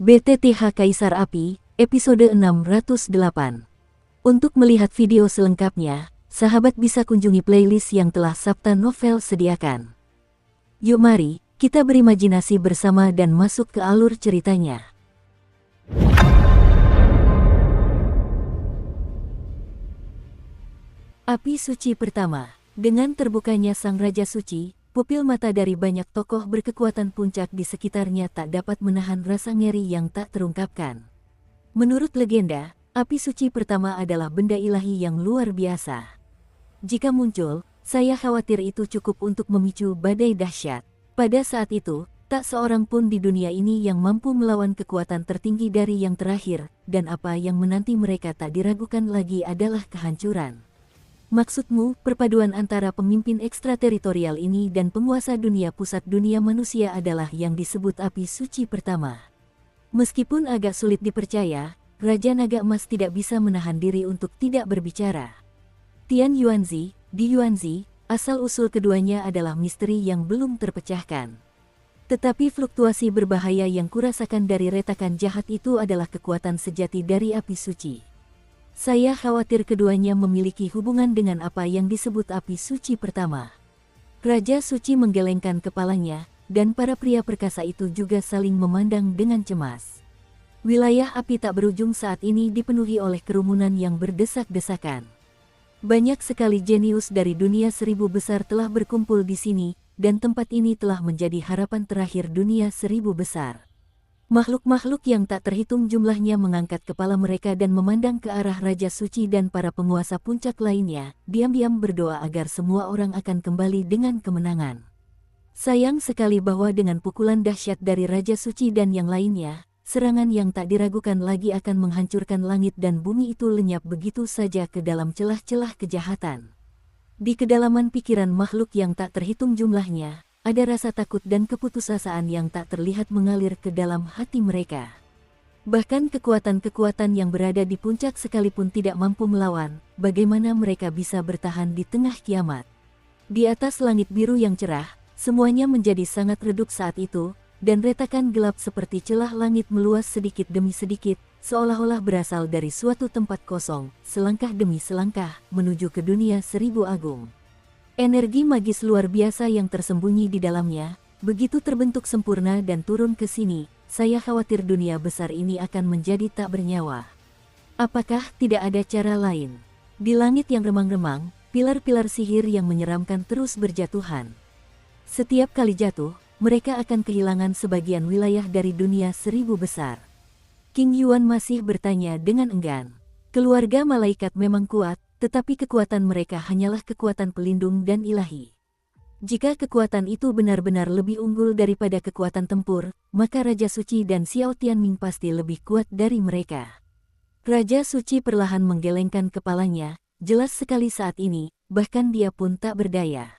BTTH Kaisar Api, episode 608. Untuk melihat video selengkapnya, sahabat bisa kunjungi playlist yang telah Sabta Novel sediakan. Yuk mari, kita berimajinasi bersama dan masuk ke alur ceritanya. Api Suci pertama. Dengan terbukanya Sang Raja Suci, pupil mata dari banyak tokoh berkekuatan puncak di sekitarnya tak dapat menahan rasa ngeri yang tak terungkapkan. Menurut legenda, api suci pertama adalah benda ilahi yang luar biasa. Jika muncul, saya khawatir itu cukup untuk memicu badai dahsyat. Pada saat itu, tak seorang pun di dunia ini yang mampu melawan kekuatan tertinggi dari yang terakhir, dan apa yang menanti mereka tak diragukan lagi adalah kehancuran. Maksudmu, perpaduan antara pemimpin ekstrateritorial ini dan penguasa dunia pusat dunia manusia adalah yang disebut api suci pertama. Meskipun agak sulit dipercaya, Raja Naga Emas tidak bisa menahan diri untuk tidak berbicara. Tian Yuanzi, Di Yuanzi, asal-usul keduanya adalah misteri yang belum terpecahkan. Tetapi fluktuasi berbahaya yang kurasakan dari retakan jahat itu adalah kekuatan sejati dari api suci. Saya khawatir keduanya memiliki hubungan dengan apa yang disebut api suci pertama. Raja Suci menggelengkan kepalanya, dan para pria perkasa itu juga saling memandang dengan cemas. Wilayah api tak berujung saat ini dipenuhi oleh kerumunan yang berdesak-desakan. Banyak sekali jenius dari dunia seribu besar telah berkumpul di sini, dan tempat ini telah menjadi harapan terakhir dunia seribu besar. Makhluk-makhluk yang tak terhitung jumlahnya mengangkat kepala mereka dan memandang ke arah Raja Suci dan para penguasa puncak lainnya, diam-diam berdoa agar semua orang akan kembali dengan kemenangan. Sayang sekali bahwa dengan pukulan dahsyat dari Raja Suci dan yang lainnya, serangan yang tak diragukan lagi akan menghancurkan langit dan bumi itu lenyap begitu saja ke dalam celah-celah kejahatan. Di kedalaman pikiran makhluk yang tak terhitung jumlahnya, ada rasa takut dan keputusasaan yang tak terlihat mengalir ke dalam hati mereka. Bahkan kekuatan-kekuatan yang berada di puncak sekalipun tidak mampu melawan, bagaimana mereka bisa bertahan di tengah kiamat. Di atas langit biru yang cerah, semuanya menjadi sangat redup saat itu, dan retakan gelap seperti celah langit meluas sedikit demi sedikit, seolah-olah berasal dari suatu tempat kosong, selangkah demi selangkah, menuju ke dunia seribu agung. Energi magis luar biasa yang tersembunyi di dalamnya, begitu terbentuk sempurna dan turun ke sini, saya khawatir dunia besar ini akan menjadi tak bernyawa. Apakah tidak ada cara lain? Di langit yang remang-remang, pilar-pilar sihir yang menyeramkan terus berjatuhan. Setiap kali jatuh, mereka akan kehilangan sebagian wilayah dari dunia seribu besar. King Yuan masih bertanya dengan enggan. Keluarga malaikat memang kuat, tetapi kekuatan mereka hanyalah kekuatan pelindung dan ilahi. Jika kekuatan itu benar-benar lebih unggul daripada kekuatan tempur, maka Raja Suci dan Xiao Tianming pasti lebih kuat dari mereka. Raja Suci perlahan menggelengkan kepalanya, jelas sekali saat ini, bahkan dia pun tak berdaya.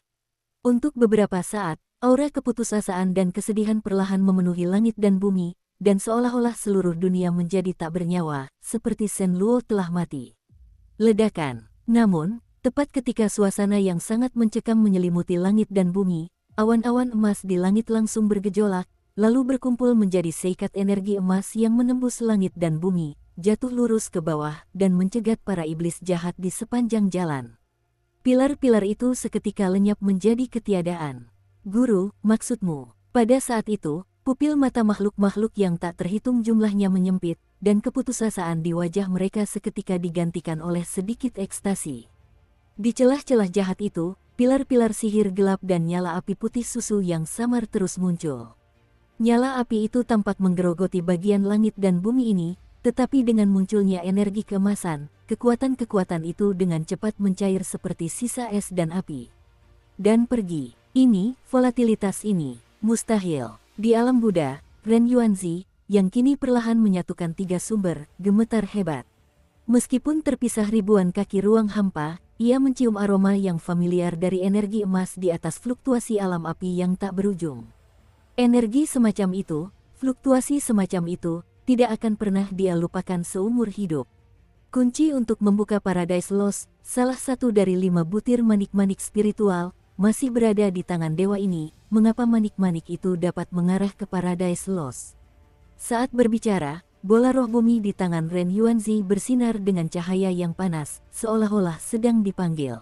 Untuk beberapa saat, aura keputusasaan dan kesedihan perlahan memenuhi langit dan bumi, dan seolah-olah seluruh dunia menjadi tak bernyawa, seperti Shen Luo telah mati. Ledakan. Namun, tepat ketika suasana yang sangat mencekam menyelimuti langit dan bumi, awan-awan emas di langit langsung bergejolak, lalu berkumpul menjadi seikat energi emas yang menembus langit dan bumi, jatuh lurus ke bawah dan mencegat para iblis jahat di sepanjang jalan. Pilar-pilar itu seketika lenyap menjadi ketiadaan. Guru, maksudmu? Pada saat itu, pupil mata makhluk-makhluk yang tak terhitung jumlahnya menyempit, dan keputusasaan di wajah mereka seketika digantikan oleh sedikit ekstasi. Di celah-celah jahat itu, pilar-pilar sihir gelap dan nyala api putih susu yang samar terus muncul. Nyala api itu tampak menggerogoti bagian langit dan bumi ini, tetapi dengan munculnya energi keemasan, kekuatan-kekuatan itu dengan cepat mencair seperti sisa es dan api. Dan pergi. Ini, volatilitas ini, mustahil. Di alam Buddha, Ren Yuanzi, yang kini perlahan menyatukan tiga sumber, gemetar hebat. Meskipun terpisah ribuan kaki ruang hampa, ia mencium aroma yang familiar dari energi emas di atas fluktuasi alam api yang tak berujung. Energi semacam itu, fluktuasi semacam itu, tidak akan pernah dia lupakan seumur hidup. Kunci untuk membuka Paradise Lost, salah satu dari 5 butir manik-manik spiritual, masih berada di tangan dewa ini. Mengapa manik-manik itu dapat mengarah ke Paradise Lost? Saat berbicara, bola roh bumi di tangan Ren Yuanzi bersinar dengan cahaya yang panas, seolah-olah sedang dipanggil.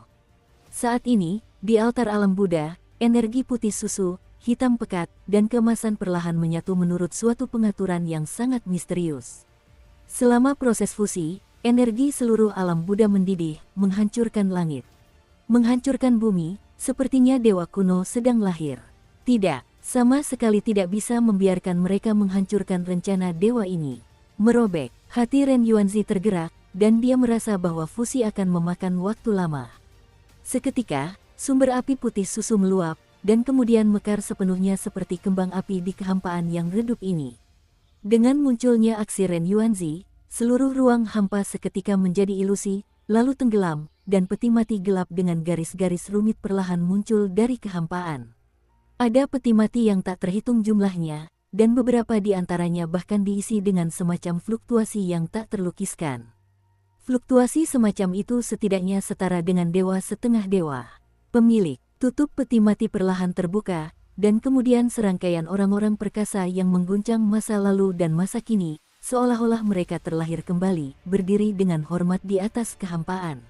Saat ini, di altar alam Buddha, energi putih susu, hitam pekat, dan keemasan perlahan menyatu menurut suatu pengaturan yang sangat misterius. Selama proses fusi, energi seluruh alam Buddha mendidih, menghancurkan langit. Menghancurkan bumi, sepertinya dewa kuno sedang lahir. Tidak, sama sekali tidak bisa membiarkan mereka menghancurkan rencana dewa ini. Merobek, hati Ren Yuanzi tergerak, dan dia merasa bahwa fusi akan memakan waktu lama. Seketika, sumber api putih susu meluap, dan kemudian mekar sepenuhnya seperti kembang api di kehampaan yang redup ini. Dengan munculnya aksi Ren Yuanzi, seluruh ruang hampa seketika menjadi ilusi, lalu tenggelam, dan peti mati gelap dengan garis-garis rumit perlahan muncul dari kehampaan. Ada peti mati yang tak terhitung jumlahnya, dan beberapa di antaranya bahkan diisi dengan semacam fluktuasi yang tak terlukiskan. Fluktuasi semacam itu setidaknya setara dengan dewa setengah dewa. Pemilik, tutup peti mati perlahan terbuka, dan kemudian serangkaian orang-orang perkasa yang mengguncang masa lalu dan masa kini, seolah-olah mereka terlahir kembali, berdiri dengan hormat di atas kehampaan.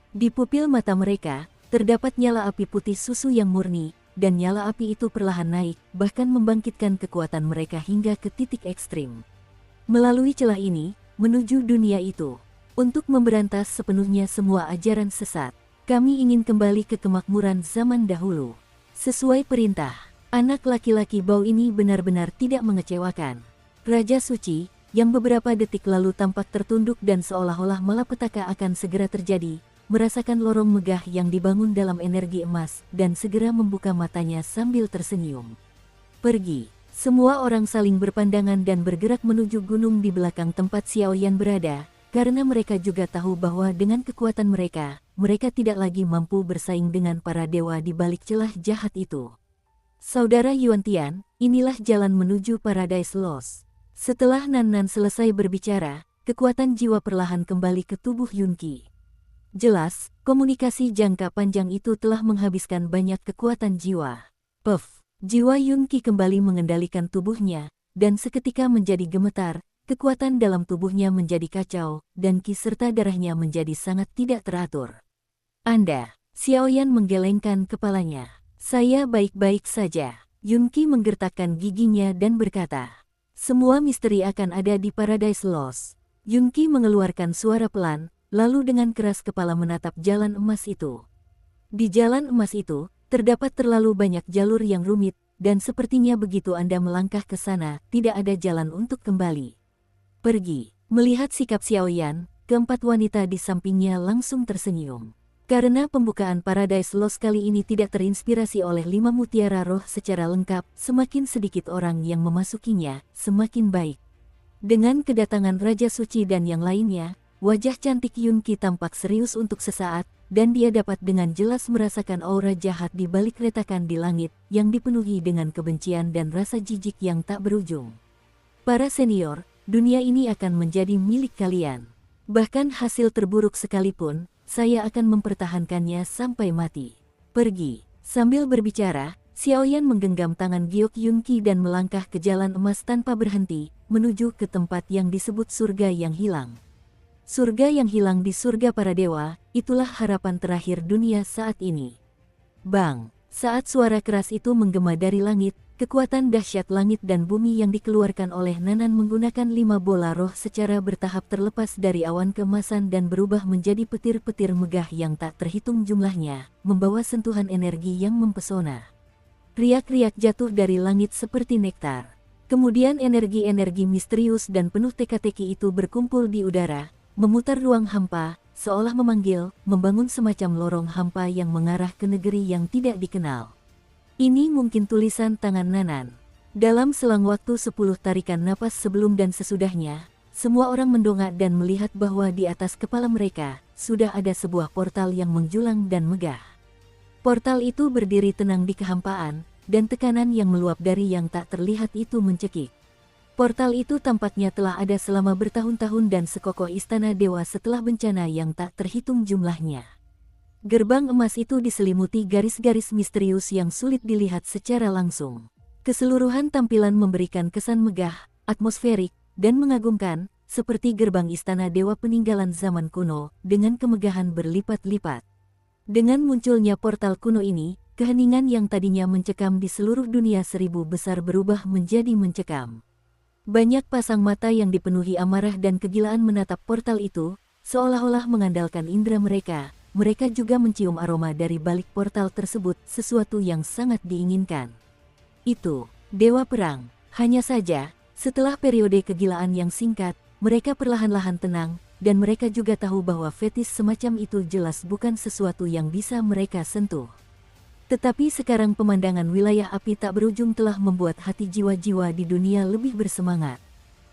Di pupil mata mereka, terdapat nyala api putih susu yang murni, dan nyala api itu perlahan naik, bahkan membangkitkan kekuatan mereka hingga ke titik ekstrim. Melalui celah ini, menuju dunia itu, untuk memberantas sepenuhnya semua ajaran sesat, kami ingin kembali ke kemakmuran zaman dahulu. Sesuai perintah, anak laki-laki bau ini benar-benar tidak mengecewakan. Raja Suci, yang beberapa detik lalu tampak tertunduk dan seolah-olah malapetaka akan segera terjadi, merasakan lorong megah yang dibangun dalam energi emas, dan segera membuka matanya sambil tersenyum. Pergi. Semua orang saling berpandangan dan bergerak menuju gunung di belakang tempat Xiao Yan berada, karena mereka juga tahu bahwa dengan kekuatan mereka, mereka tidak lagi mampu bersaing dengan para dewa di balik celah jahat itu. Saudara Yuan Tian, inilah jalan menuju Paradise Lost. Setelah Nan Nan selesai berbicara, kekuatan jiwa perlahan kembali ke tubuh Yun Qi. Jelas, komunikasi jangka panjang itu telah menghabiskan banyak kekuatan jiwa. Puff, jiwa Yun Qi kembali mengendalikan tubuhnya, dan seketika menjadi gemetar, kekuatan dalam tubuhnya menjadi kacau, dan Qi serta darahnya menjadi sangat tidak teratur. Anda, Xiao Yan menggelengkan kepalanya. Saya baik-baik saja. Yun Qi menggertakkan giginya dan berkata, semua misteri akan ada di Paradise Lost. Yun Qi mengeluarkan suara pelan, lalu dengan keras kepala menatap jalan emas itu. Di jalan emas itu, terdapat terlalu banyak jalur yang rumit, dan sepertinya begitu Anda melangkah ke sana, tidak ada jalan untuk kembali. Pergi. Melihat sikap Xiao Yan, keempat wanita di sampingnya langsung tersenyum. Karena pembukaan Paradise Lost kali ini tidak terinspirasi oleh 5 mutiara roh secara lengkap, semakin sedikit orang yang memasukinya, semakin baik. Dengan kedatangan Raja Suci dan yang lainnya, wajah cantik Yun Qi tampak serius untuk sesaat, dan dia dapat dengan jelas merasakan aura jahat di balik retakan di langit, yang dipenuhi dengan kebencian dan rasa jijik yang tak berujung. Para senior, dunia ini akan menjadi milik kalian. Bahkan hasil terburuk sekalipun, saya akan mempertahankannya sampai mati. Pergi. Sambil berbicara, Xiao Yan menggenggam tangan Giok Yun Qi dan melangkah ke jalan emas tanpa berhenti, menuju ke tempat yang disebut surga yang hilang. Surga yang hilang di surga para dewa, itulah harapan terakhir dunia saat ini. Bang! Saat suara keras itu menggema dari langit, kekuatan dahsyat langit dan bumi yang dikeluarkan oleh Nanan menggunakan 5 bola roh secara bertahap terlepas dari awan keemasan dan berubah menjadi petir-petir megah yang tak terhitung jumlahnya, membawa sentuhan energi yang mempesona. Riak-riak jatuh dari langit seperti nektar. Kemudian energi-energi misterius dan penuh teka-teki itu berkumpul di udara, memutar ruang hampa, seolah memanggil, membangun semacam lorong hampa yang mengarah ke negeri yang tidak dikenal. Ini mungkin tulisan tangan Nanan. Dalam selang waktu 10 tarikan napas sebelum dan sesudahnya, semua orang mendongak dan melihat bahwa di atas kepala mereka, sudah ada sebuah portal yang menjulang dan megah. Portal itu berdiri tenang di kehampaan, dan tekanan yang meluap dari yang tak terlihat itu mencekik. Portal itu tampaknya telah ada selama bertahun-tahun dan sekokoh istana dewa setelah bencana yang tak terhitung jumlahnya. Gerbang emas itu diselimuti garis-garis misterius yang sulit dilihat secara langsung. Keseluruhan tampilan memberikan kesan megah, atmosferik, dan mengagumkan, seperti gerbang istana dewa peninggalan zaman kuno, dengan kemegahan berlipat-lipat. Dengan munculnya portal kuno ini, keheningan yang tadinya mencekam di seluruh dunia seribu besar berubah menjadi mencekam. Banyak pasang mata yang dipenuhi amarah dan kegilaan menatap portal itu, seolah-olah mengandalkan indera mereka. Mereka juga mencium aroma dari balik portal tersebut, sesuatu yang sangat diinginkan. Itu, Dewa Perang. Hanya saja, setelah periode kegilaan yang singkat, mereka perlahan-lahan tenang, dan mereka juga tahu bahwa fetis semacam itu jelas bukan sesuatu yang bisa mereka sentuh. Tetapi sekarang pemandangan wilayah api tak berujung telah membuat hati jiwa-jiwa di dunia lebih bersemangat.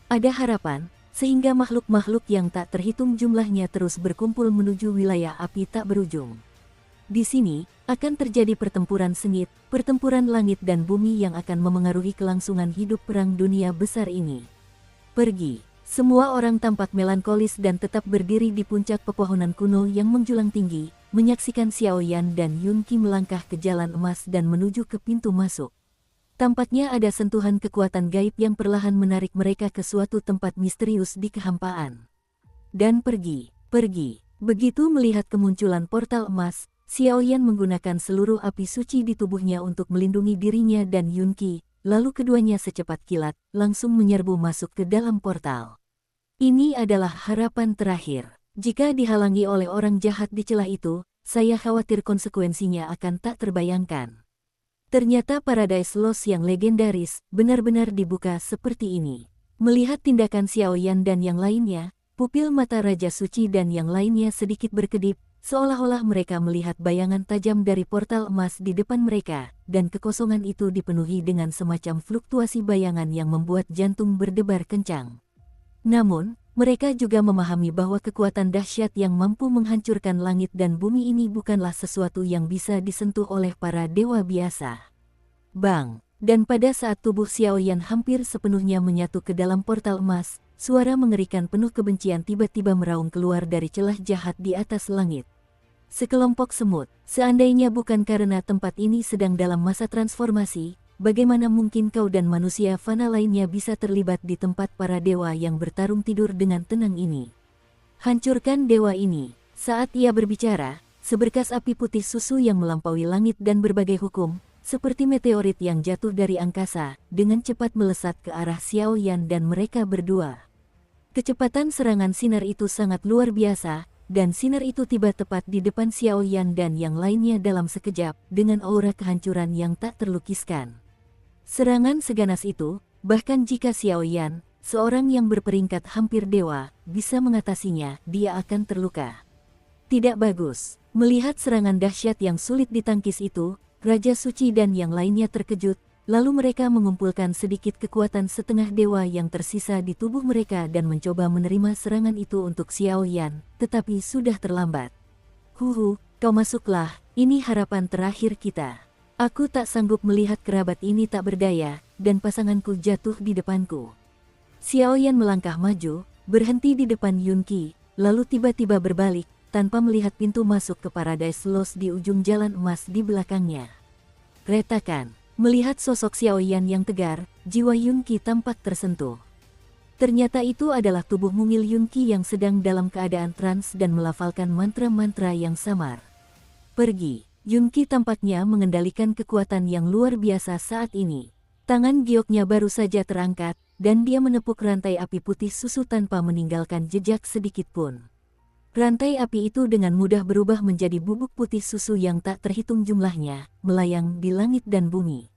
Ada harapan, sehingga makhluk-makhluk yang tak terhitung jumlahnya terus berkumpul menuju wilayah api tak berujung. Di sini, akan terjadi pertempuran sengit, pertempuran langit dan bumi yang akan memengaruhi kelangsungan hidup perang dunia besar ini. Pergi. Semua orang tampak melankolis dan tetap berdiri di puncak pepohonan kuno yang menjulang tinggi, menyaksikan Xiao Yan dan Yun Qi melangkah ke jalan emas dan menuju ke pintu masuk. Tampaknya ada sentuhan kekuatan gaib yang perlahan menarik mereka ke suatu tempat misterius di kehampaan. Dan pergi. Begitu melihat kemunculan portal emas, Xiao Yan menggunakan seluruh api suci di tubuhnya untuk melindungi dirinya dan Yun Qi, lalu keduanya secepat kilat, langsung menyerbu masuk ke dalam portal. Ini adalah harapan terakhir. Jika dihalangi oleh orang jahat di celah itu, saya khawatir konsekuensinya akan tak terbayangkan. Ternyata Paradise Lost yang legendaris benar-benar dibuka seperti ini. Melihat tindakan Xiao Yan dan yang lainnya, pupil mata Raja Suci dan yang lainnya sedikit berkedip, seolah-olah mereka melihat bayangan tajam dari portal emas di depan mereka, dan kekosongan itu dipenuhi dengan semacam fluktuasi bayangan yang membuat jantung berdebar kencang. Namun, mereka juga memahami bahwa kekuatan dahsyat yang mampu menghancurkan langit dan bumi ini bukanlah sesuatu yang bisa disentuh oleh para dewa biasa. Bang! Dan pada saat tubuh Xiao Yan hampir sepenuhnya menyatu ke dalam portal emas, suara mengerikan penuh kebencian tiba-tiba meraung keluar dari celah jahat di atas langit. Sekelompok semut, seandainya bukan karena tempat ini sedang dalam masa transformasi, bagaimana mungkin kau dan manusia fana lainnya bisa terlibat di tempat para dewa yang bertarung tidur dengan tenang ini? Hancurkan dewa ini. Saat ia berbicara, seberkas api putih susu yang melampaui langit dan berbagai hukum, seperti meteorit yang jatuh dari angkasa, dengan cepat melesat ke arah Xiao Yan dan mereka berdua. Kecepatan serangan sinar itu sangat luar biasa, dan sinar itu tiba tepat di depan Xiao Yan dan yang lainnya dalam sekejap, dengan aura kehancuran yang tak terlukiskan. Serangan seganas itu, bahkan jika Xiao Yan, seorang yang berperingkat hampir dewa, bisa mengatasinya, dia akan terluka. Tidak bagus. Melihat serangan dahsyat yang sulit ditangkis itu, Raja Suci dan yang lainnya terkejut, lalu mereka mengumpulkan sedikit kekuatan setengah dewa yang tersisa di tubuh mereka dan mencoba menerima serangan itu untuk Xiao Yan, tetapi sudah terlambat. Kau masuklah, ini harapan terakhir kita. Aku tak sanggup melihat kerabat ini tak berdaya, dan pasanganku jatuh di depanku. Xiao Yan melangkah maju, berhenti di depan Yun Qi, lalu tiba-tiba berbalik, tanpa melihat pintu masuk ke Paradise Lost di ujung jalan emas di belakangnya. Retakan, melihat sosok Xiao Yan yang tegar, jiwa Yun Qi tampak tersentuh. Ternyata itu adalah tubuh mungil Yun Qi yang sedang dalam keadaan trans dan melafalkan mantra-mantra yang samar. Pergi. Yun Qi tampaknya mengendalikan kekuatan yang luar biasa saat ini. Tangan gioknya baru saja terangkat, dan dia menepuk rantai api putih susu tanpa meninggalkan jejak sedikit pun. Rantai api itu dengan mudah berubah menjadi bubuk putih susu yang tak terhitung jumlahnya, melayang di langit dan bumi.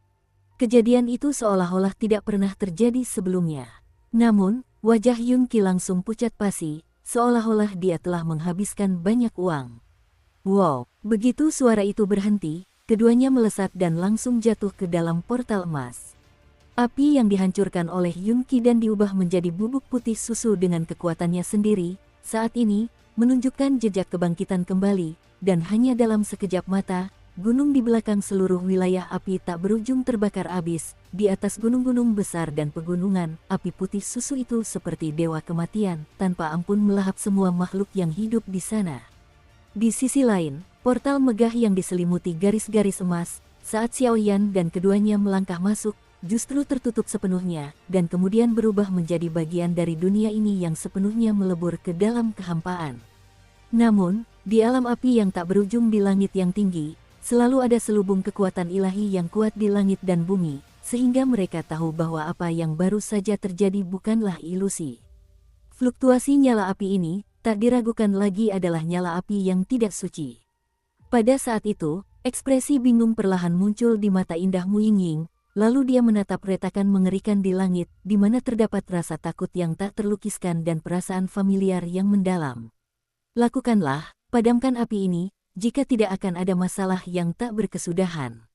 Kejadian itu seolah-olah tidak pernah terjadi sebelumnya. Namun, wajah Yun Qi langsung pucat pasi, seolah-olah dia telah menghabiskan banyak uang. Wow, begitu suara itu berhenti, keduanya melesat dan langsung jatuh ke dalam portal emas. Api yang dihancurkan oleh Yun Qi dan diubah menjadi bubuk putih susu dengan kekuatannya sendiri, saat ini, menunjukkan jejak kebangkitan kembali, dan hanya dalam sekejap mata, gunung di belakang seluruh wilayah api tak berujung terbakar habis. Di atas gunung-gunung besar dan pegunungan, api putih susu itu seperti dewa kematian, tanpa ampun melahap semua makhluk yang hidup di sana. Di sisi lain, portal megah yang diselimuti garis-garis emas, saat Xiao Yan dan keduanya melangkah masuk, justru tertutup sepenuhnya, dan kemudian berubah menjadi bagian dari dunia ini yang sepenuhnya melebur ke dalam kehampaan. Namun, di alam api yang tak berujung di langit yang tinggi, selalu ada selubung kekuatan ilahi yang kuat di langit dan bumi, sehingga mereka tahu bahwa apa yang baru saja terjadi bukanlah ilusi. Fluktuasi nyala api ini, tak diragukan lagi adalah nyala api yang tidak suci. Pada saat itu, ekspresi bingung perlahan muncul di mata indah Mu Yingying, lalu dia menatap retakan mengerikan di langit, di mana terdapat rasa takut yang tak terlukiskan dan perasaan familiar yang mendalam. Lakukanlah, padamkan api ini, jika tidak akan ada masalah yang tak berkesudahan.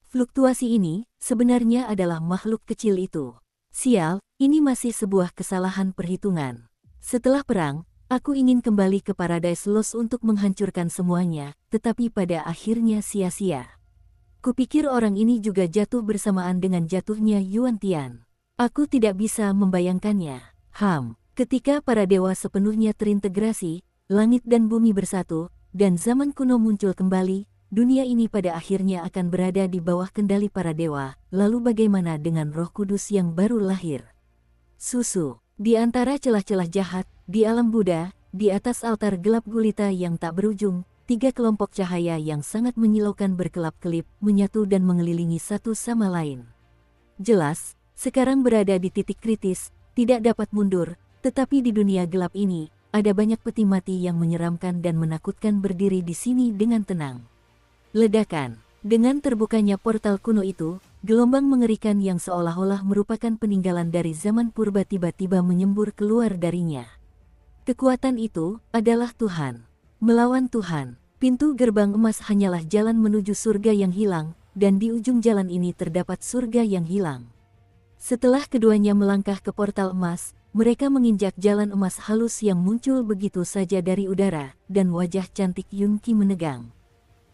Fluktuasi ini, sebenarnya adalah makhluk kecil itu. Sial, ini masih sebuah kesalahan perhitungan. Setelah perang, aku ingin kembali ke Paradise Lost untuk menghancurkan semuanya, tetapi pada akhirnya sia-sia. Kupikir orang ini juga jatuh bersamaan dengan jatuhnya Yuan Tian. Aku tidak bisa membayangkannya. Ketika para dewa sepenuhnya terintegrasi, langit dan bumi bersatu, dan zaman kuno muncul kembali, dunia ini pada akhirnya akan berada di bawah kendali para dewa. Lalu bagaimana dengan Roh Kudus yang baru lahir? Di antara celah-celah jahat, di alam Buddha, di atas altar gelap gulita yang tak berujung, 3 kelompok cahaya yang sangat menyilaukan berkelap-kelip, menyatu dan mengelilingi satu sama lain. Jelas, sekarang berada di titik kritis, tidak dapat mundur, tetapi di dunia gelap ini, ada banyak peti mati yang menyeramkan dan menakutkan berdiri di sini dengan tenang. Ledakan. Dengan terbukanya portal kuno itu, gelombang mengerikan yang seolah-olah merupakan peninggalan dari zaman purba tiba-tiba menyembur keluar darinya. Kekuatan itu adalah Tuhan. Melawan Tuhan, pintu gerbang emas hanyalah jalan menuju surga yang hilang, dan di ujung jalan ini terdapat surga yang hilang. Setelah keduanya melangkah ke portal emas, mereka menginjak jalan emas halus yang muncul begitu saja dari udara, dan wajah cantik Yun Qi menegang.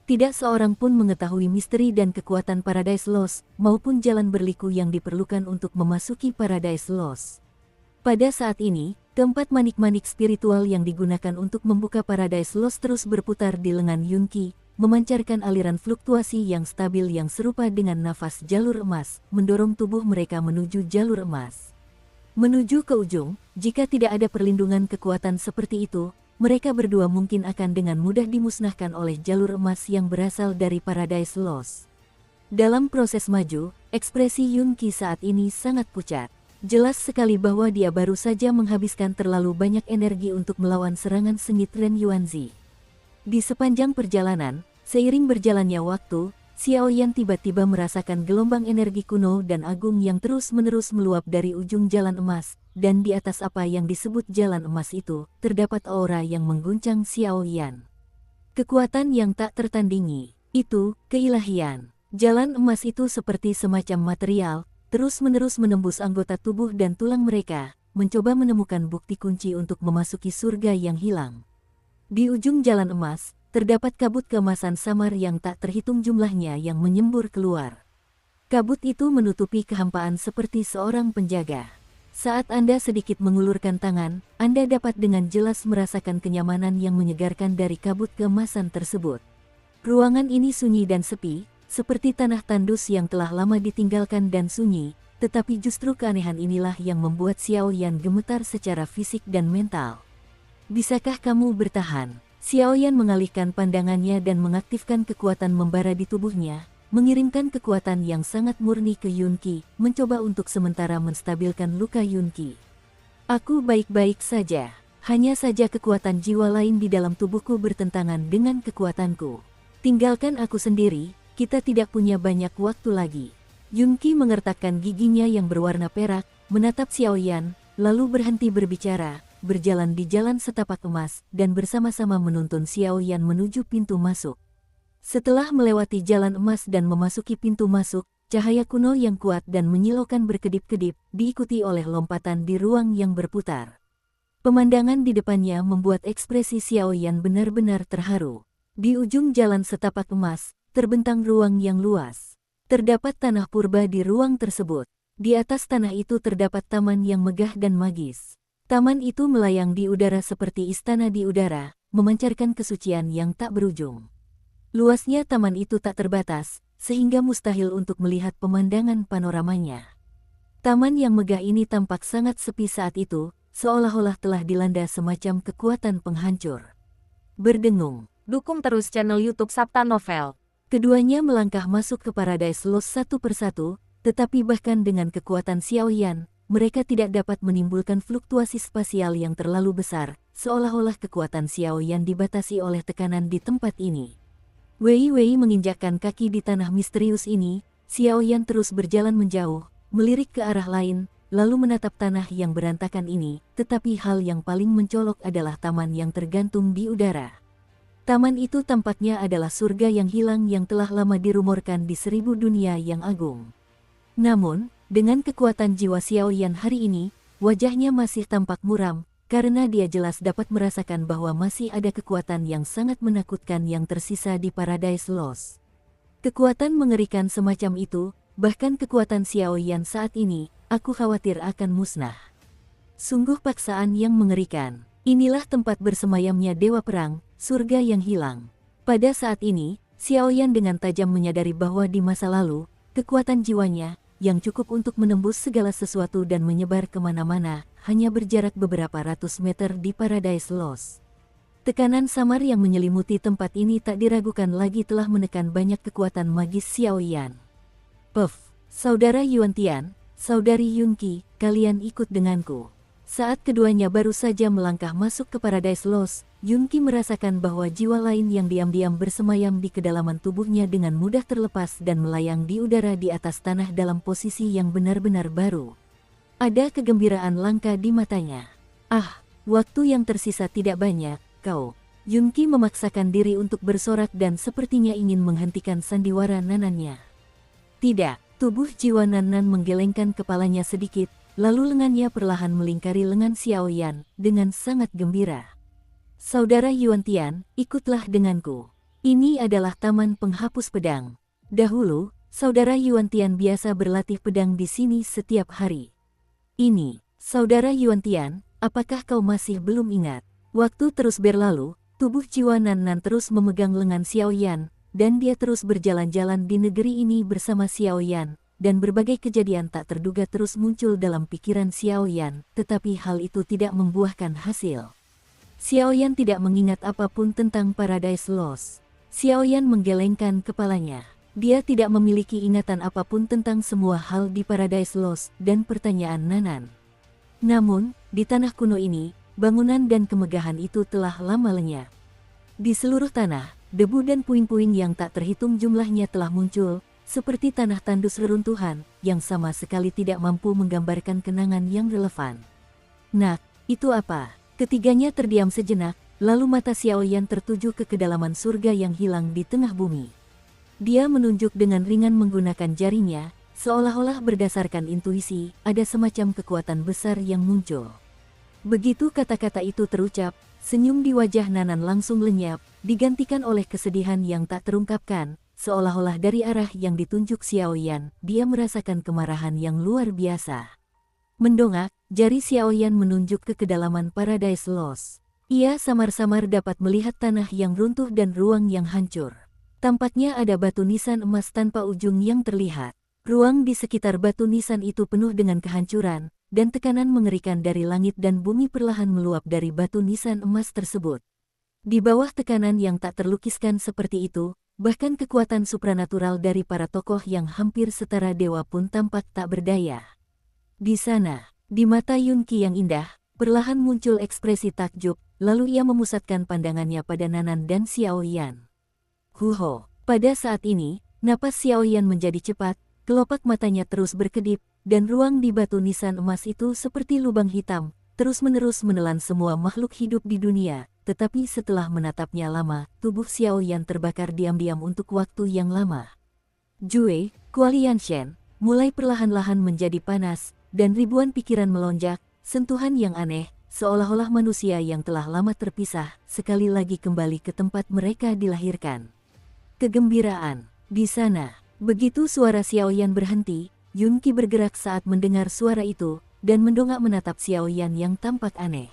Tidak seorang pun mengetahui misteri dan kekuatan Paradise Lost, maupun jalan berliku yang diperlukan untuk memasuki Paradise Lost. Pada saat ini, keempat manik-manik spiritual yang digunakan untuk membuka Paradise Lost terus berputar di lengan Yun Qi, memancarkan aliran fluktuasi yang stabil yang serupa dengan nafas jalur emas, mendorong tubuh mereka menuju jalur emas. Menuju ke ujung, jika tidak ada perlindungan kekuatan seperti itu, mereka berdua mungkin akan dengan mudah dimusnahkan oleh jalur emas yang berasal dari Paradise Lost. Dalam proses maju, ekspresi Yun Qi saat ini sangat pucat. Jelas sekali bahwa dia baru saja menghabiskan terlalu banyak energi untuk melawan serangan sengit Ren Yuanzi. Di sepanjang perjalanan, seiring berjalannya waktu, Xiao Yan tiba-tiba merasakan gelombang energi kuno dan agung yang terus-menerus meluap dari ujung jalan emas, dan di atas apa yang disebut jalan emas itu, terdapat aura yang mengguncang Xiao Yan. Kekuatan yang tak tertandingi, itu keilahian. Jalan emas itu seperti semacam material, terus-menerus menembus anggota tubuh dan tulang mereka, mencoba menemukan bukti kunci untuk memasuki surga yang hilang. Di ujung jalan emas, terdapat kabut keemasan samar yang tak terhitung jumlahnya yang menyembur keluar. Kabut itu menutupi kehampaan seperti seorang penjaga. Saat Anda sedikit mengulurkan tangan, Anda dapat dengan jelas merasakan kenyamanan yang menyegarkan dari kabut keemasan tersebut. Ruangan ini sunyi dan sepi, seperti tanah tandus yang telah lama ditinggalkan dan sunyi, tetapi justru keanehan inilah yang membuat Xiao Yan gemetar secara fisik dan mental. Bisakah kamu bertahan? Xiao Yan mengalihkan pandangannya dan mengaktifkan kekuatan membara di tubuhnya, mengirimkan kekuatan yang sangat murni ke Yun Qi, mencoba untuk sementara menstabilkan luka Yun Qi. Aku baik-baik saja, hanya saja kekuatan jiwa lain di dalam tubuhku bertentangan dengan kekuatanku. Tinggalkan aku sendiri, kita tidak punya banyak waktu lagi. Yun Qi mengertakkan giginya yang berwarna perak, menatap Xiao Yan, lalu berhenti berbicara, berjalan di jalan setapak emas, dan bersama-sama menuntun Xiao Yan menuju pintu masuk. Setelah melewati jalan emas dan memasuki pintu masuk, cahaya kuno yang kuat dan menyilaukan berkedip-kedip, diikuti oleh lompatan di ruang yang berputar. Pemandangan di depannya membuat ekspresi Xiao Yan benar-benar terharu. Di ujung jalan setapak emas, terbentang ruang yang luas. Terdapat tanah purba di ruang tersebut. Di atas tanah itu terdapat taman yang megah dan magis. Taman itu melayang di udara seperti istana di udara, memancarkan kesucian yang tak berujung. Luasnya taman itu tak terbatas, sehingga mustahil untuk melihat pemandangan panoramanya. Taman yang megah ini tampak sangat sepi saat itu, seolah-olah telah dilanda semacam kekuatan penghancur. Berdengung, Dukung terus channel YouTube Sabta Novel. keduanya melangkah masuk ke Paradise Lost satu persatu, tetapi bahkan dengan kekuatan Xiaoyan, mereka tidak dapat menimbulkan fluktuasi spasial yang terlalu besar, seolah-olah kekuatan Xiaoyan dibatasi oleh tekanan di tempat ini. Wei Wei menginjakkan kaki di tanah misterius ini, Xiaoyan terus berjalan menjauh, melirik ke arah lain, lalu menatap tanah yang berantakan ini, tetapi hal yang paling mencolok adalah taman yang tergantung di udara. Taman itu tampaknya adalah surga yang hilang yang telah lama dirumorkan di 1000 dunia yang agung. Namun, dengan kekuatan jiwa Xiaoyan hari ini, wajahnya masih tampak muram, karena dia jelas dapat merasakan bahwa masih ada kekuatan yang sangat menakutkan yang tersisa di Paradise Lost. Kekuatan mengerikan semacam itu, bahkan kekuatan Xiaoyan saat ini, aku khawatir akan musnah. Sungguh paksaan yang mengerikan. Inilah tempat bersemayamnya Dewa Perang, surga yang hilang. Pada saat ini, Xiaoyan dengan tajam menyadari bahwa di masa lalu, kekuatan jiwanya, yang cukup untuk menembus segala sesuatu dan menyebar kemana-mana, hanya berjarak beberapa ratus meter di Paradise Lost. Tekanan samar yang menyelimuti tempat ini tak diragukan lagi telah menekan banyak kekuatan magis Xiaoyan. Puff, saudara Yuantian, saudari Yunqi, kalian ikut denganku. Saat keduanya baru saja melangkah masuk ke Paradise Lost, Yunqi merasakan bahwa jiwa lain yang diam-diam bersemayam di kedalaman tubuhnya dengan mudah terlepas dan melayang di udara di atas tanah dalam posisi yang benar-benar baru. Ada kegembiraan langka di matanya. Ah, waktu yang tersisa tidak banyak, kau. Yunqi memaksakan diri untuk bersorak dan sepertinya ingin menghentikan sandiwara nanannya. Tidak, tubuh jiwa Nan-Nan menggelengkan kepalanya sedikit, lalu lengannya perlahan melingkari lengan Xiaoyan dengan sangat gembira. Saudara Yuantian, ikutlah denganku. Ini adalah taman penghapus pedang. Dahulu, saudara Yuantian biasa berlatih pedang di sini setiap hari. Ini, saudara Yuantian, apakah kau masih belum ingat? Waktu terus berlalu, tubuh jiwa Nan-Nan terus memegang lengan Xiaoyan, dan dia terus berjalan-jalan di negeri ini bersama Xiaoyan, dan berbagai kejadian tak terduga terus muncul dalam pikiran Xiaoyan, tetapi hal itu tidak membuahkan hasil. Xiaoyan tidak mengingat apapun tentang Paradise Lost. Xiaoyan menggelengkan kepalanya. Dia tidak memiliki ingatan apapun tentang semua hal di Paradise Lost dan pertanyaan Nanan. Namun, di tanah kuno ini, bangunan dan kemegahan itu telah lama lenyap. Di seluruh tanah, debu dan puing-puing yang tak terhitung jumlahnya telah muncul, seperti tanah tandus reruntuhan, yang sama sekali tidak mampu menggambarkan kenangan yang relevan. Nak, itu apa? Ketiganya terdiam sejenak, lalu mata Xiaoyan tertuju ke kedalaman surga yang hilang di tengah bumi. Dia menunjuk dengan ringan menggunakan jarinya, seolah-olah berdasarkan intuisi, ada semacam kekuatan besar yang muncul. Begitu kata-kata itu terucap, senyum di wajah Nanan langsung lenyap, digantikan oleh kesedihan yang tak terungkapkan, seolah-olah dari arah yang ditunjuk Xiaoyan, dia merasakan kemarahan yang luar biasa. Mendongak, jari Xiaoyan menunjuk ke kedalaman Paradise Lost. Ia samar-samar dapat melihat tanah yang runtuh dan ruang yang hancur. Tampaknya ada batu nisan emas tanpa ujung yang terlihat. Ruang di sekitar batu nisan itu penuh dengan kehancuran, dan tekanan mengerikan dari langit dan bumi perlahan meluap dari batu nisan emas tersebut. Di bawah tekanan yang tak terlukiskan seperti itu, bahkan kekuatan supranatural dari para tokoh yang hampir setara dewa pun tampak tak berdaya. Di sana, di mata Yunqi yang indah, perlahan muncul ekspresi takjub, lalu ia memusatkan pandangannya pada Nanan dan Xiaoyan. Huho, pada saat ini, napas Xiaoyan menjadi cepat, kelopak matanya terus berkedip, dan ruang di batu nisan emas itu seperti lubang hitam, terus-menerus menelan semua makhluk hidup di dunia, tetapi setelah menatapnya lama, tubuh Xiaoyan terbakar diam-diam untuk waktu yang lama. Jue, Kualianshen, mulai perlahan-lahan menjadi panas, dan ribuan pikiran melonjak, sentuhan yang aneh, seolah-olah manusia yang telah lama terpisah, sekali lagi kembali ke tempat mereka dilahirkan. Kegembiraan, di sana, begitu suara Xiaoyan berhenti, Yunqi bergerak saat mendengar suara itu, dan mendongak menatap Xiaoyan yang tampak aneh.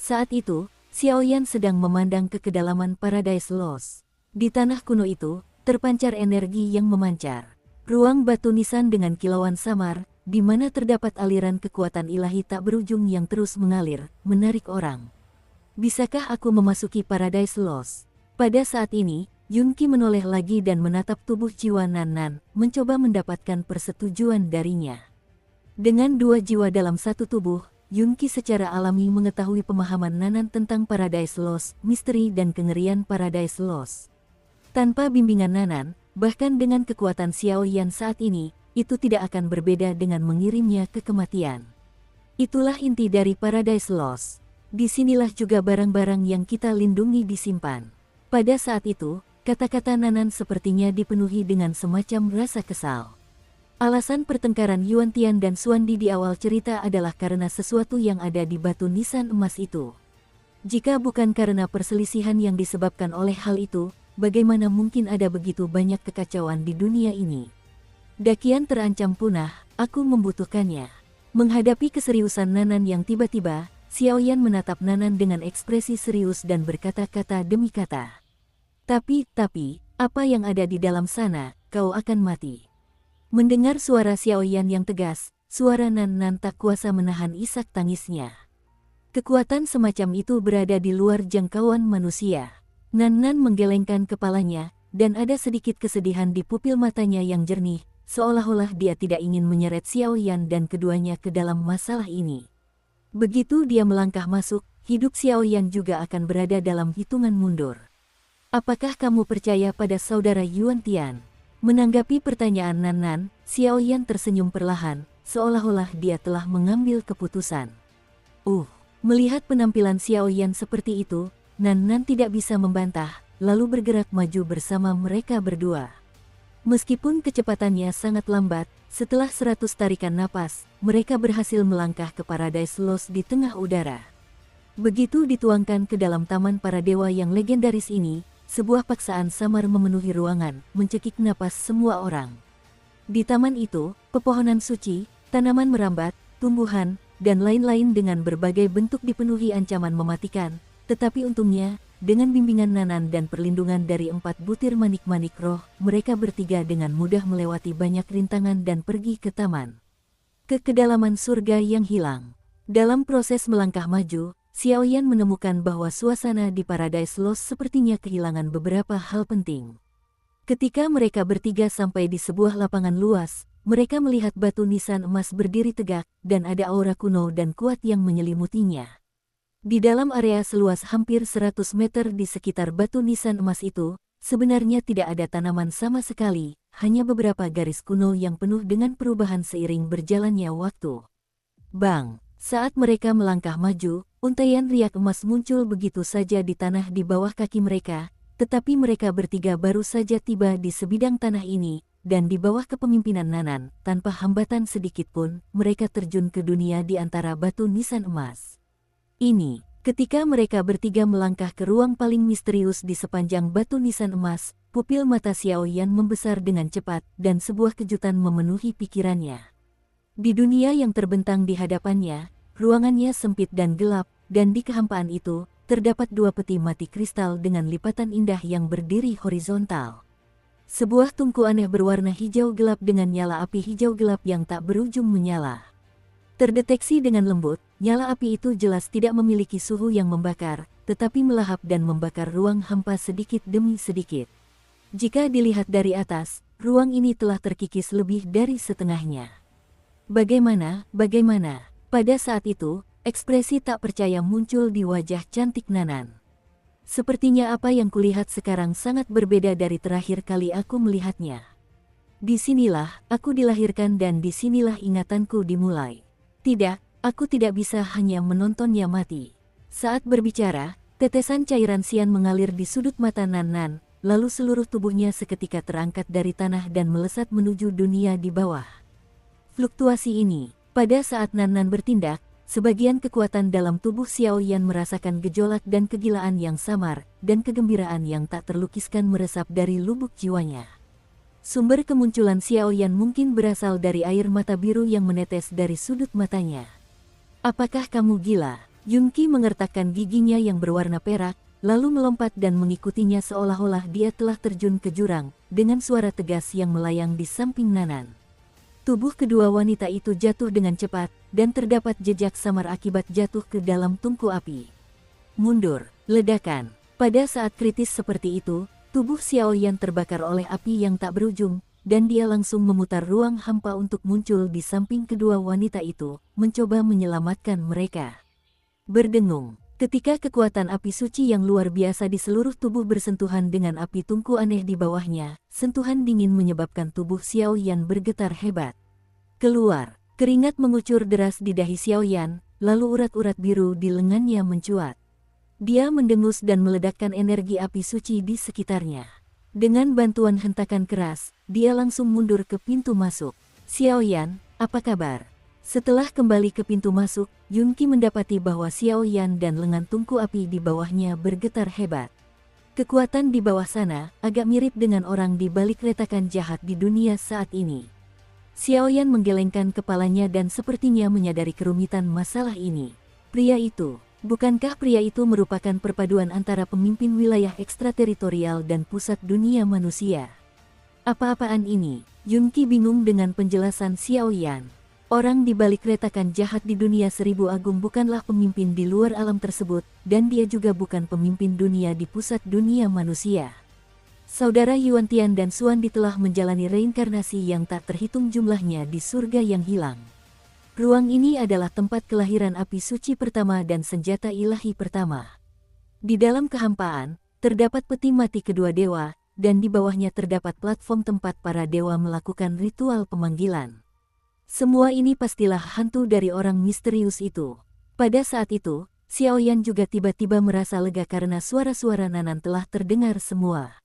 Saat itu, Xiaoyan sedang memandang ke kedalaman Paradise Lost. Di tanah kuno itu, terpancar energi yang memancar. Ruang batu nisan dengan kilauan samar, di mana terdapat aliran kekuatan ilahi tak berujung yang terus mengalir, menarik orang. Bisakah aku memasuki Paradise Lost? Pada saat ini, Yunki menoleh lagi dan menatap tubuh jiwa Nan-Nan, mencoba mendapatkan persetujuan darinya. Dengan dua jiwa dalam satu tubuh, Yunki secara alami mengetahui pemahaman Nan-Nan tentang Paradise Lost, misteri dan kengerian Paradise Lost. Tanpa bimbingan Nan-Nan, bahkan dengan kekuatan Xiaoyan saat ini, itu tidak akan berbeda dengan mengirimnya ke kematian. Itulah inti dari Paradise Lost. Disinilah juga barang-barang yang kita lindungi disimpan. Pada saat itu, kata-kata Nan-Nan sepertinya dipenuhi dengan semacam rasa kesal. Alasan pertengkaran Yuan Tian dan Xuandi di awal cerita adalah karena sesuatu yang ada di batu nisan emas itu. Jika bukan karena perselisihan yang disebabkan oleh hal itu, bagaimana mungkin ada begitu banyak kekacauan di dunia ini? Dakian terancam punah, aku membutuhkannya. Menghadapi keseriusan Nan-Nan yang tiba-tiba, Xiaoyan menatap Nan-Nan dengan ekspresi serius dan berkata-kata demi kata. Tapi, apa yang ada di dalam sana, kau akan mati. Mendengar suara Xiaoyan yang tegas, suara Nan-Nan tak kuasa menahan isak tangisnya. Kekuatan semacam itu berada di luar jangkauan manusia. Nan-Nan menggelengkan kepalanya, dan ada sedikit kesedihan di pupil matanya yang jernih, seolah-olah dia tidak ingin menyeret Xiaoyan dan keduanya ke dalam masalah ini. Begitu dia melangkah masuk, hidup Xiaoyan juga akan berada dalam hitungan mundur. Apakah kamu percaya pada saudara Yuan Tian? Menanggapi pertanyaan Nan-Nan, Xiaoyan tersenyum perlahan, seolah-olah dia telah mengambil keputusan. Melihat penampilan Xiaoyan seperti itu, Nan-Nan tidak bisa membantah, lalu bergerak maju bersama mereka berdua. Meskipun kecepatannya sangat lambat, setelah 100 tarikan napas, mereka berhasil melangkah ke Paradise Lost di tengah udara. Begitu dituangkan ke dalam taman para dewa yang legendaris ini, sebuah paksaan samar memenuhi ruangan, mencekik napas semua orang. Di taman itu, pepohonan suci, tanaman merambat, tumbuhan, dan lain-lain dengan berbagai bentuk dipenuhi ancaman mematikan, tetapi untungnya, dengan bimbingan Nan-Nan dan perlindungan dari 4 butir manik-manik roh, mereka bertiga dengan mudah melewati banyak rintangan dan pergi ke taman. Ke kedalaman surga yang hilang. Dalam proses melangkah maju, Xiaoyan menemukan bahwa suasana di Paradise Lost sepertinya kehilangan beberapa hal penting. Ketika mereka bertiga sampai di sebuah lapangan luas, mereka melihat batu nisan emas berdiri tegak, dan ada aura kuno dan kuat yang menyelimutinya. Di dalam area seluas hampir 100 meter di sekitar batu nisan emas itu, sebenarnya tidak ada tanaman sama sekali, hanya beberapa garis kuno yang penuh dengan perubahan seiring berjalannya waktu. Bang! Saat mereka melangkah maju, untaian riak emas muncul begitu saja di tanah di bawah kaki mereka, tetapi mereka bertiga baru saja tiba di sebidang tanah ini, dan di bawah kepemimpinan Nan-Nan, tanpa hambatan sedikit pun, mereka terjun ke dunia di antara batu nisan emas. Ketika mereka bertiga melangkah ke ruang paling misterius di sepanjang batu nisan emas, pupil mata Xiaoyan membesar dengan cepat, dan sebuah kejutan memenuhi pikirannya. Di dunia yang terbentang di hadapannya, ruangannya sempit dan gelap, dan di kehampaan itu, terdapat 2 peti mati kristal dengan lipatan indah yang berdiri horizontal. Sebuah tungku aneh berwarna hijau gelap dengan nyala api hijau gelap yang tak berujung menyala. Terdeteksi dengan lembut, nyala api itu jelas tidak memiliki suhu yang membakar, tetapi melahap dan membakar ruang hampa sedikit demi sedikit. Jika dilihat dari atas, ruang ini telah terkikis lebih dari setengahnya. Bagaimana? Pada saat itu, ekspresi tak percaya muncul di wajah cantik Nan-Nan. Sepertinya apa yang kulihat sekarang sangat berbeda dari terakhir kali aku melihatnya. Disinilah aku dilahirkan dan disinilah ingatanku dimulai. Tidak, aku tidak bisa hanya menontonnya mati. Saat berbicara, tetesan cairan sian mengalir di sudut mata Nan-Nan, lalu seluruh tubuhnya seketika terangkat dari tanah dan melesat menuju dunia di bawah. Fluktuasi ini, pada saat Nan-Nan bertindak, sebagian kekuatan dalam tubuh Xiaoyan merasakan gejolak dan kegilaan yang samar, dan kegembiraan yang tak terlukiskan meresap dari lubuk jiwanya. Sumber kemunculan Xiaoyan mungkin berasal dari air mata biru yang menetes dari sudut matanya. Apakah kamu gila? Yunki mengertakkan giginya yang berwarna perak, lalu melompat dan mengikutinya seolah-olah dia telah terjun ke jurang, dengan suara tegas yang melayang di samping Nanan. Tubuh kedua wanita itu jatuh dengan cepat, dan terdapat jejak samar akibat jatuh ke dalam tungku api. Mundur, ledakan. Pada saat kritis seperti itu, tubuh Xiaoyan terbakar oleh api yang tak berujung, dan dia langsung memutar ruang hampa untuk muncul di samping kedua wanita itu, mencoba menyelamatkan mereka. Berdengung, ketika kekuatan api suci yang luar biasa di seluruh tubuh bersentuhan dengan api tungku aneh di bawahnya, sentuhan dingin menyebabkan tubuh Xiaoyan bergetar hebat. Keluar, keringat mengucur deras di dahi Xiaoyan, lalu urat-urat biru di lengannya mencuat. Dia mendengus dan meledakkan energi api suci di sekitarnya. Dengan bantuan hentakan keras, dia langsung mundur ke pintu masuk. Xiaoyan, apa kabar? Setelah kembali ke pintu masuk, Yunqi mendapati bahwa Xiaoyan dan lengan tungku api di bawahnya bergetar hebat. Kekuatan di bawah sana agak mirip dengan orang di balik retakan jahat di dunia saat ini. Xiaoyan menggelengkan kepalanya dan sepertinya menyadari kerumitan masalah ini. Bukankah pria itu merupakan perpaduan antara pemimpin wilayah ekstrateritorial dan pusat dunia manusia? Apa-apaan ini? Yunqi bingung dengan penjelasan Xiaoyan. Orang di balik retakan jahat di dunia seribu agung bukanlah pemimpin di luar alam tersebut, dan dia juga bukan pemimpin dunia di pusat dunia manusia. Saudara Yuantian dan Xuandi telah menjalani reinkarnasi yang tak terhitung jumlahnya di surga yang hilang. Ruang ini adalah tempat kelahiran api suci pertama dan senjata ilahi pertama. Di dalam kehampaan, terdapat peti mati kedua dewa, dan di bawahnya terdapat platform tempat para dewa melakukan ritual pemanggilan. Semua ini pastilah hantu dari orang misterius itu. Pada saat itu, Xiaoyan juga tiba-tiba merasa lega karena suara-suara Nanan telah terdengar semua.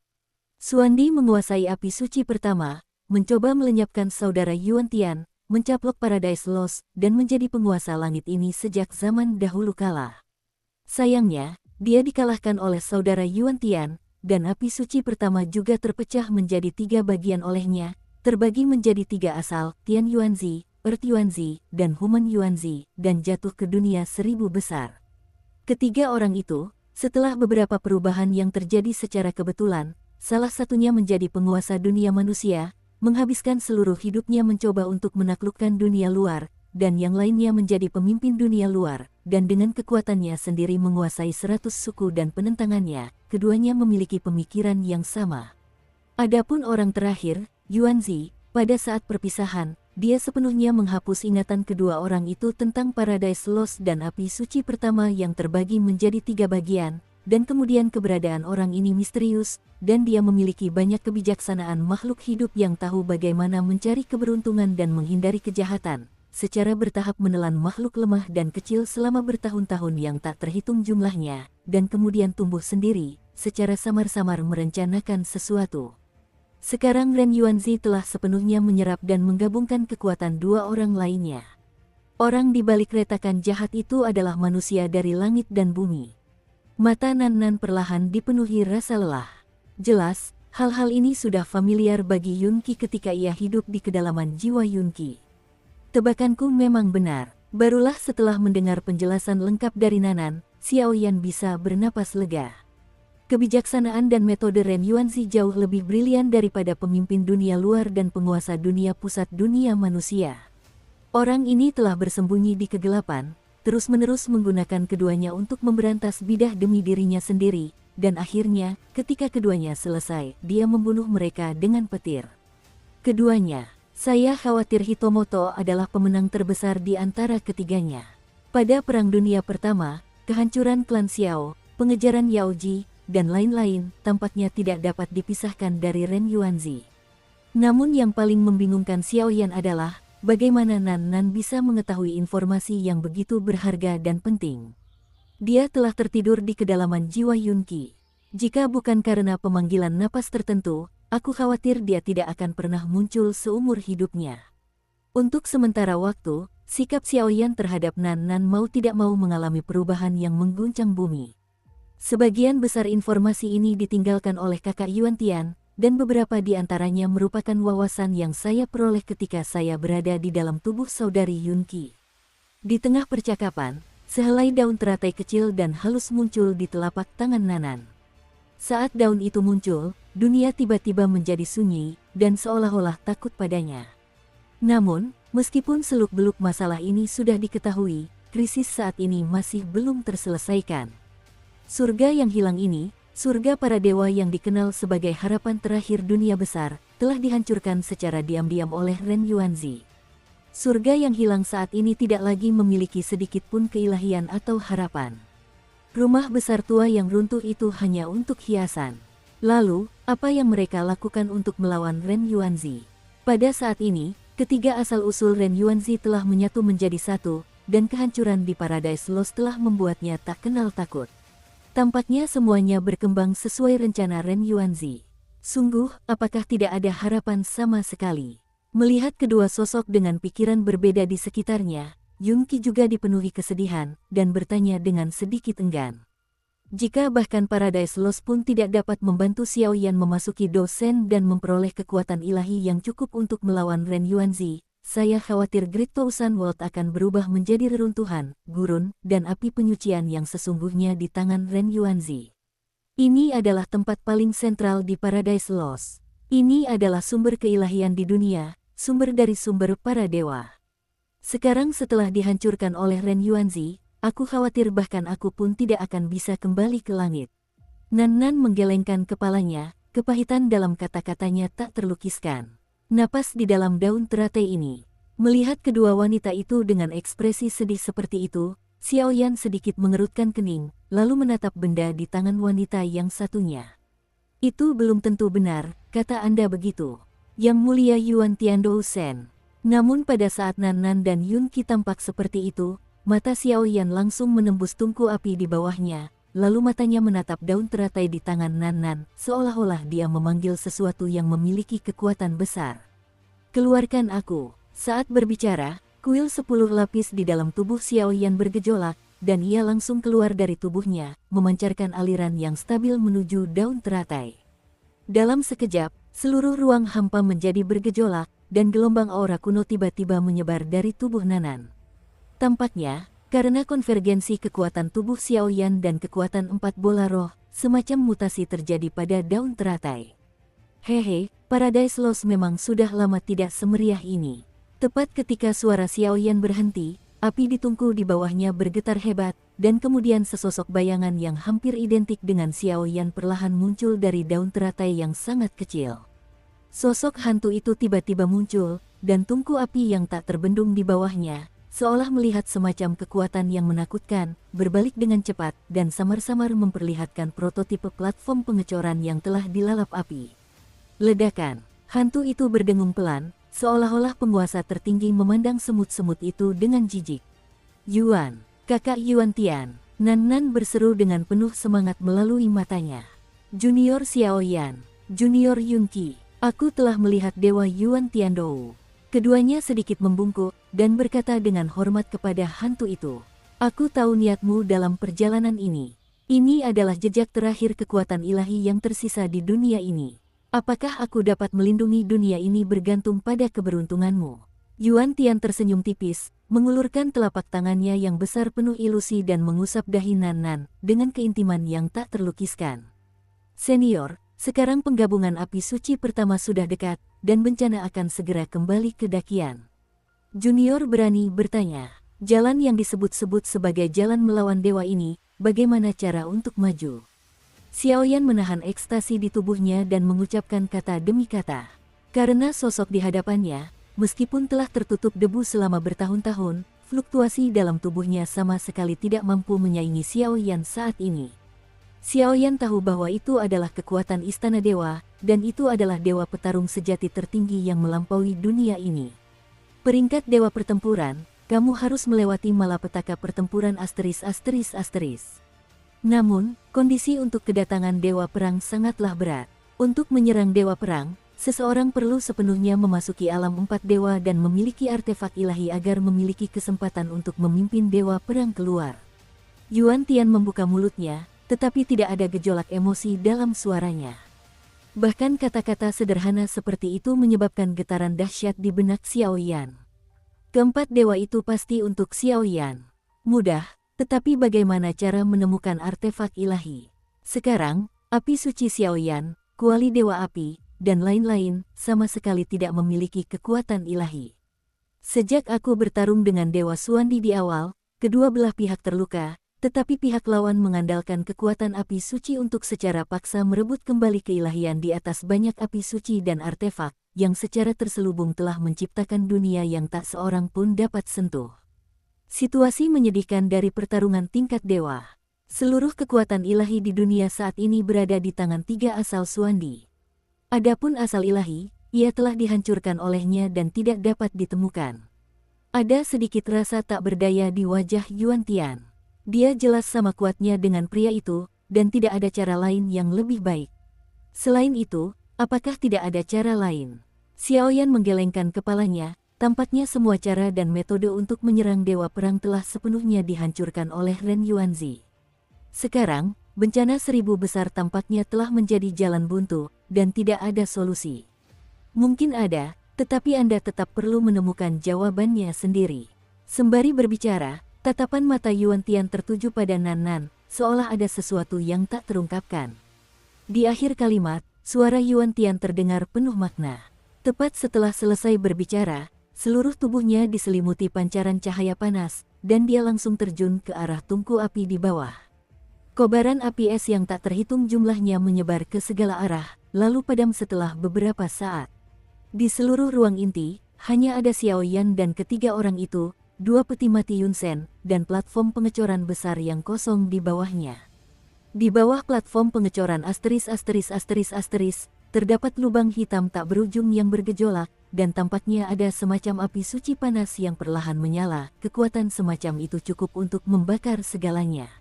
Xuandi menguasai api suci pertama, mencoba melenyapkan saudara Yuantian, mencaplok Paradise Lost, dan menjadi penguasa langit ini sejak zaman dahulu kala. Sayangnya, dia dikalahkan oleh saudara Yuantian, dan api suci pertama juga terpecah menjadi 3 bagian olehnya, terbagi menjadi 3 asal, Tian Yuanzi, Earth Yuanzi, dan Human Yuanzi, dan jatuh ke dunia 1000 besar. Ketiga orang itu, setelah beberapa perubahan yang terjadi secara kebetulan, salah satunya menjadi penguasa dunia manusia, menghabiskan seluruh hidupnya mencoba untuk menaklukkan dunia luar, dan yang lainnya menjadi pemimpin dunia luar, dan dengan kekuatannya sendiri menguasai 100 suku dan penentangannya, keduanya memiliki pemikiran yang sama. Adapun orang terakhir, Yuanzi, pada saat perpisahan, dia sepenuhnya menghapus ingatan kedua orang itu tentang Paradise Lost dan api suci pertama yang terbagi menjadi 3 bagian, dan kemudian keberadaan orang ini misterius, dan dia memiliki banyak kebijaksanaan makhluk hidup yang tahu bagaimana mencari keberuntungan dan menghindari kejahatan, secara bertahap menelan makhluk lemah dan kecil selama bertahun-tahun yang tak terhitung jumlahnya, dan kemudian tumbuh sendiri, secara samar-samar merencanakan sesuatu. Sekarang Ren Yuanzi telah sepenuhnya menyerap dan menggabungkan kekuatan 2 orang lainnya. Orang di balik retakan jahat itu adalah manusia dari langit dan bumi. Mata Nan perlahan dipenuhi rasa lelah. Jelas, hal-hal ini sudah familiar bagi Yunqi ketika ia hidup di kedalaman jiwa Yunqi. Tebakanku memang benar. Barulah setelah mendengar penjelasan lengkap dari Nanan, Xiaoyan bisa bernapas lega. Kebijaksanaan dan metode Ren Yuanzi jauh lebih brilian daripada pemimpin dunia luar dan penguasa dunia pusat dunia manusia. Orang ini telah bersembunyi di kegelapan, terus-menerus menggunakan keduanya untuk memberantas bidah demi dirinya sendiri, dan akhirnya, ketika keduanya selesai, dia membunuh mereka dengan petir. Keduanya, saya khawatir Hitomoto adalah pemenang terbesar di antara ketiganya. Pada Perang Dunia Pertama, kehancuran klan Xiao, pengejaran Yaoji, dan lain-lain, tampaknya tidak dapat dipisahkan dari Ren Yuanzi. Namun yang paling membingungkan Xiaoyan adalah, bagaimana Nan bisa mengetahui informasi yang begitu berharga dan penting. Dia telah tertidur di kedalaman jiwa Yunqi. Jika bukan karena pemanggilan napas tertentu, aku khawatir dia tidak akan pernah muncul seumur hidupnya. Untuk sementara waktu, sikap Xiaoyan terhadap Nan mau tidak mau mengalami perubahan yang mengguncang bumi. Sebagian besar informasi ini ditinggalkan oleh kakak Yuantian, dan beberapa di antaranya merupakan wawasan yang saya peroleh ketika saya berada di dalam tubuh saudari Yunqi. Di tengah percakapan, sehelai daun teratai kecil dan halus muncul di telapak tangan Nanan. Saat daun itu muncul, dunia tiba-tiba menjadi sunyi dan seolah-olah takut padanya. Namun, meskipun seluk-beluk masalah ini sudah diketahui, krisis saat ini masih belum terselesaikan. Surga yang hilang ini, surga para dewa yang dikenal sebagai harapan terakhir dunia besar, telah dihancurkan secara diam-diam oleh Ren Yuanzi. Surga yang hilang saat ini tidak lagi memiliki sedikit pun keilahian atau harapan. Rumah besar tua yang runtuh itu hanya untuk hiasan. Lalu, apa yang mereka lakukan untuk melawan Ren Yuanzi? Pada saat ini, ketiga asal-usul Ren Yuanzi telah menyatu menjadi satu, dan kehancuran di Paradise Lost telah membuatnya tak kenal takut. Tampaknya semuanya berkembang sesuai rencana Ren Yuanzi. Sungguh, apakah tidak ada harapan sama sekali? Melihat kedua sosok dengan pikiran berbeda di sekitarnya, Yunqi juga dipenuhi kesedihan, dan bertanya dengan sedikit enggan. Jika bahkan Paradise Lost pun tidak dapat membantu Xiaoyan memasuki dosen dan memperoleh kekuatan ilahi yang cukup untuk melawan Ren Yuanzi, saya khawatir Great Thousand World akan berubah menjadi reruntuhan, gurun, dan api penyucian yang sesungguhnya di tangan Ren Yuanzi. Ini adalah tempat paling sentral di Paradise Lost. Ini adalah sumber keilahian di dunia, sumber dari sumber para dewa. Sekarang setelah dihancurkan oleh Ren Yuanzi, aku khawatir bahkan aku pun tidak akan bisa kembali ke langit. Nan menggelengkan kepalanya, kepahitan dalam kata-katanya tak terlukiskan. Napas di dalam daun teratai ini. Melihat kedua wanita itu dengan ekspresi sedih seperti itu, Xiaoyan sedikit mengerutkan kening, lalu menatap benda di tangan wanita yang satunya. Itu belum tentu benar, kata Anda begitu. Yang mulia Yuan Tiandousen. Namun pada saat Nan dan Yunqi tampak seperti itu, mata Xiaoyan langsung menembus tungku api di bawahnya, lalu matanya menatap daun teratai di tangan Nan, seolah-olah dia memanggil sesuatu yang memiliki kekuatan besar. Keluarkan aku. Saat berbicara, kuil 10 lapis di dalam tubuh Xiaoyan bergejolak, dan ia langsung keluar dari tubuhnya, memancarkan aliran yang stabil menuju daun teratai. Dalam sekejap, seluruh ruang hampa menjadi bergejolak, dan gelombang aura kuno tiba-tiba menyebar dari tubuh Nan. Tampaknya, karena konvergensi kekuatan tubuh Xiaoyan dan kekuatan 4 bola roh, semacam mutasi terjadi pada daun teratai. Hehe, Paradise Lost memang sudah lama tidak semeriah ini. Tepat ketika suara Xiaoyan berhenti, api di tungku di bawahnya bergetar hebat, dan kemudian sesosok bayangan yang hampir identik dengan Xiaoyan perlahan muncul dari daun teratai yang sangat kecil. Sosok hantu itu tiba-tiba muncul, dan tungku api yang tak terbendung di bawahnya, seolah melihat semacam kekuatan yang menakutkan, berbalik dengan cepat dan samar-samar memperlihatkan prototipe platform pengecoran yang telah dilalap api. Ledakan, hantu itu berdengung pelan, seolah-olah penguasa tertinggi memandang semut-semut itu dengan jijik. Yuan, kakak Yuan Tian, Nan berseru dengan penuh semangat melalui matanya. Junior Xiaoyan, Junior Yunqi, aku telah melihat Dewa Yuan Tiandou. Keduanya sedikit membungkuk, dan berkata dengan hormat kepada hantu itu. Aku tahu niatmu dalam perjalanan ini. Ini adalah jejak terakhir kekuatan ilahi yang tersisa di dunia ini. Apakah aku dapat melindungi dunia ini bergantung pada keberuntunganmu? Yuan Tian tersenyum tipis, mengulurkan telapak tangannya yang besar penuh ilusi dan mengusap dahi Nan dengan keintiman yang tak terlukiskan. Senior, sekarang penggabungan api suci pertama sudah dekat, dan bencana akan segera kembali ke Dakian. Junior berani bertanya, jalan yang disebut-sebut sebagai jalan melawan dewa ini, bagaimana cara untuk maju? Xiaoyan menahan ekstasi di tubuhnya dan mengucapkan kata demi kata. Karena sosok di hadapannya, meskipun telah tertutup debu selama bertahun-tahun, fluktuasi dalam tubuhnya sama sekali tidak mampu menyaingi Xiaoyan saat ini. Xiaoyan tahu bahwa itu adalah kekuatan istana dewa, dan itu adalah dewa petarung sejati tertinggi yang melampaui dunia ini. Peringkat dewa pertempuran, kamu harus melewati malapetaka pertempuran *****. Namun, kondisi untuk kedatangan dewa perang sangatlah berat. Untuk menyerang dewa perang, seseorang perlu sepenuhnya memasuki alam 4 dewa dan memiliki artefak ilahi agar memiliki kesempatan untuk memimpin dewa perang keluar. Yuan Tian membuka mulutnya, tetapi tidak ada gejolak emosi dalam suaranya. Bahkan kata-kata sederhana seperti itu menyebabkan getaran dahsyat di benak Xiaoyan. Keempat dewa itu pasti untuk Xiaoyan. Mudah. Tetapi bagaimana cara menemukan artefak ilahi? Sekarang, api suci Xiaoyan, kuali dewa api, dan lain-lain, sama sekali tidak memiliki kekuatan ilahi. Sejak aku bertarung dengan Dewa Suandi di awal, kedua belah pihak terluka, tetapi pihak lawan mengandalkan kekuatan api suci untuk secara paksa merebut kembali keilahian di atas banyak api suci dan artefak, yang secara terselubung telah menciptakan dunia yang tak seorang pun dapat sentuh. Situasi menyedihkan dari pertarungan tingkat dewa. Seluruh kekuatan ilahi di dunia saat ini berada di tangan tiga asal Suandi. Adapun asal ilahi, ia telah dihancurkan olehnya dan tidak dapat ditemukan. Ada sedikit rasa tak berdaya di wajah Yuan Tian. Dia jelas sama kuatnya dengan pria itu, dan tidak ada cara lain yang lebih baik. Selain itu, apakah tidak ada cara lain? Xiaoyan menggelengkan kepalanya, tampaknya semua cara dan metode untuk menyerang Dewa Perang telah sepenuhnya dihancurkan oleh Ren Yuanzi. Sekarang, bencana seribu besar tampaknya telah menjadi jalan buntu, dan tidak ada solusi. Mungkin ada, tetapi Anda tetap perlu menemukan jawabannya sendiri. Sembari berbicara, tatapan mata Yuan Tian tertuju pada Nan Nan, seolah ada sesuatu yang tak terungkapkan. Di akhir kalimat, suara Yuan Tian terdengar penuh makna. Tepat setelah selesai berbicara, seluruh tubuhnya diselimuti pancaran cahaya panas, dan dia langsung terjun ke arah tungku api di bawah. Kobaran api es yang tak terhitung jumlahnya menyebar ke segala arah, lalu padam setelah beberapa saat. Di seluruh ruang inti, hanya ada Xiaoyan dan ketiga orang itu, dua peti mati Yunsen, dan platform pengecoran besar yang kosong di bawahnya. Di bawah platform pengecoran *****, terdapat lubang hitam tak berujung yang bergejolak, dan tampaknya ada semacam api suci panas yang perlahan menyala. Kekuatan semacam itu cukup untuk membakar segalanya.